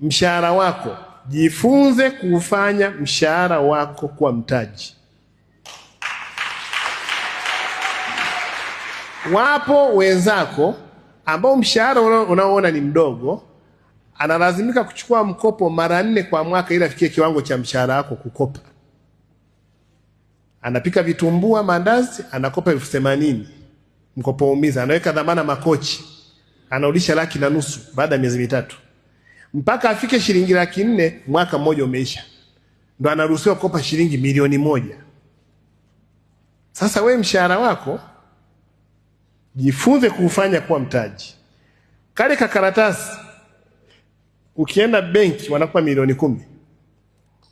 mshahara wako, jifunze kufanya mshahara wako kuwa mtaji. Wapo wenzako ambao mshahara unaoona ni mdogo, analazimika kuchukua mkopo mara 4 kwa mwaka ili afikie kiwango cha mshahara wako kukopa. Anapika vitumbua, mandazi, anakopa 80,000. Mkopo umiza, anaweka dhamana makochi, anarudisha 1,500,000 baada ya miezi mitatu. Mpaka afike shilingi 400,000, mwaka mmoja umeisha. Ndo anaruhusiwa kukopa shilingi 1,000,000. Sasa we mshahara wako jifunze kufanya kuwa mtaji. Kale kakaratasi ukienda benki wanakupa 10,000,000.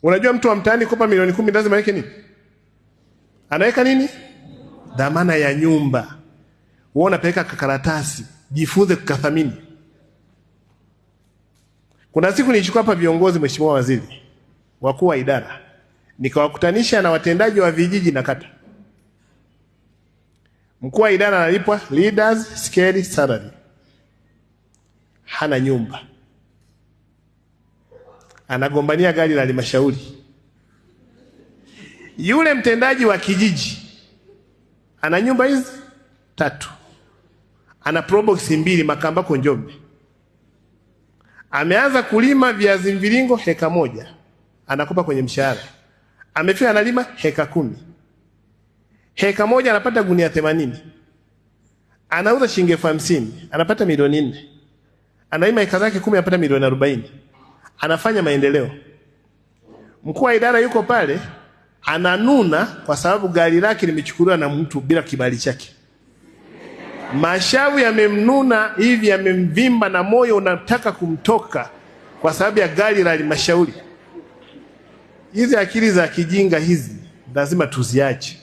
Unajua mtu wa mtaani kopa 10,000,000 lazima aweke nini? Anaweka nini? Dhamana ya nyumba. Wewe unapeleka kakaratasi, jifunze kukathamini. Kuna siku nilichukua hapa viongozi, mheshimiwa waziri, wakuu wa idara, nikawakutanisha na watendaji wa vijiji na kata. Mkuu wa idara analipwa leaders scale salary, hana nyumba, anagombania gari la halmashauri. Yule mtendaji wa kijiji ana nyumba hizi 3, ana probox 2 Makambako Njombe, ameanza kulima viazi mviringo heka 1, anakopa kwenye mshahara, amefika analima heka 10. Heka 1 anapata gunia 80, anauza shilingi 50,000, anapata milioni 4. Analima heka zake 10, anapata milioni 40. Anafanya maendeleo. Mkuu wa idara yuko pale ananuna kwa sababu gari lake limechukuliwa na mtu bila kibali chake. Mashavu yamemnuna hivi, yamemvimba na moyo unataka kumtoka kwa sababu ya gari la halmashauri. Hizi akili za kijinga hizi lazima tuziache.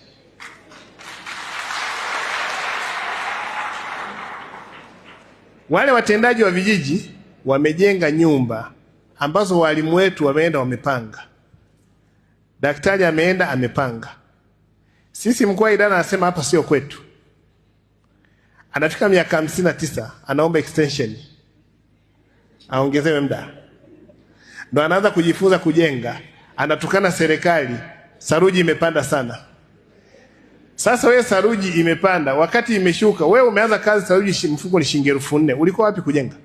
Wale watendaji wa vijiji wamejenga nyumba ambazo walimu wetu wameenda wamepanga. Daktari ameenda amepanga. Sisi mkuu wa idara anasema hapa sio kwetu. Anafika miaka 59, anaomba extension, aongezewe muda. Ndo anaanza kujifunza kujenga, anatukana serikali, saruji imepanda sana. Sasa wewe saruji imepanda, wakati imeshuka, wewe umeanza kazi saruji mfuko ni shilingi 4,000. Ulikuwa wapi kujenga?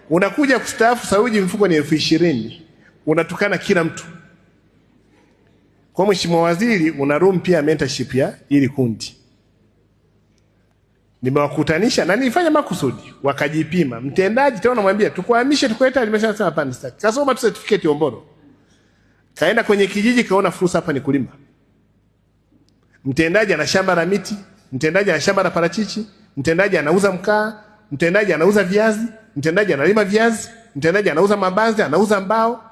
Unakuja kustaafu saruji mfuko ni 20,000. Unatukana kila mtu. Kwa mheshimiwa waziri, una room pia mentorship ya ili kundi. Nimewakutanisha na nilifanya makusudi, wakajipima. Mtendaji tena namwambia tukuhamishe tukuleta, nimesema hapana sitaki. Kasoma tu certificate Omboro. Kaenda kwenye kijiji kaona fursa hapa ni kulima. Mtendaji ana shamba la miti, mtendaji ana shamba la parachichi, mtendaji anauza mkaa, mtendaji anauza viazi, mtendaji analima viazi, mtendaji anauza mabanzi, anauza mbao,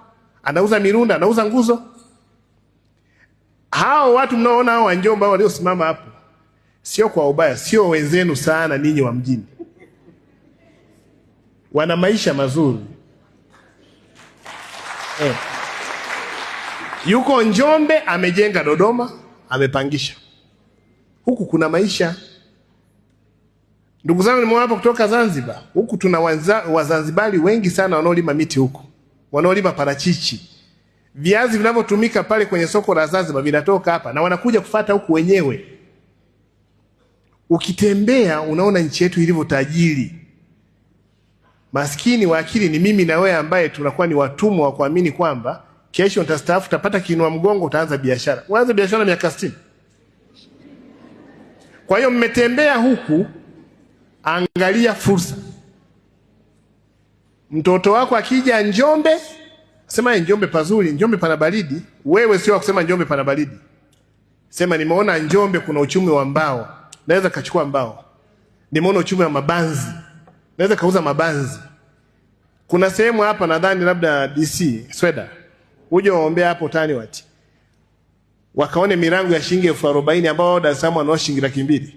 anauza mirunda, anauza nguzo. Hao watu mnaoona hao wa Njombe waliosimama hapo, sio kwa ubaya, sio wenzenu sana ninyi wa mjini. Wana maisha mazuri. Yuko Njombe amejenga Dodoma, amepangisha. Huku kuna maisha. Ndugu zangu nimeona hapa kutoka Zanzibar. Huku tuna Wazanzibari wengi sana wanaolima miti huku. Wanaolima parachichi. Viazi vinavyotumika pale kwenye soko la Zanzibar vinatoka hapa na wanakuja kufuata huku wenyewe. Ukitembea unaona nchi yetu ilivyo tajiri. Maskini wa akili ni mimi na wewe ambaye tunakuwa ni watumwa wa kuamini kwamba kesho utastaafu, utapata kiinua mgongo, utaanza biashara. Uanze biashara miaka 60. Kwa hiyo mmetembea huku, angalia fursa. Mtoto wako akija Njombe, sema Njombe pazuri, Njombe pana baridi. Wewe sio kusema Njombe pana baridi. Sema nimeona Njombe kuna uchumi wa mbao, naweza kachukua mbao. Nimeona uchumi wa mabanzi, naweza kauza mabanzi. Kuna sehemu hapa nadhani labda DC, Sweda. Uje waombea hapo tani wati. Wakaone mirango ya shilingi 40,000 ambao Dar es Salaam wanao shilingi 200,000.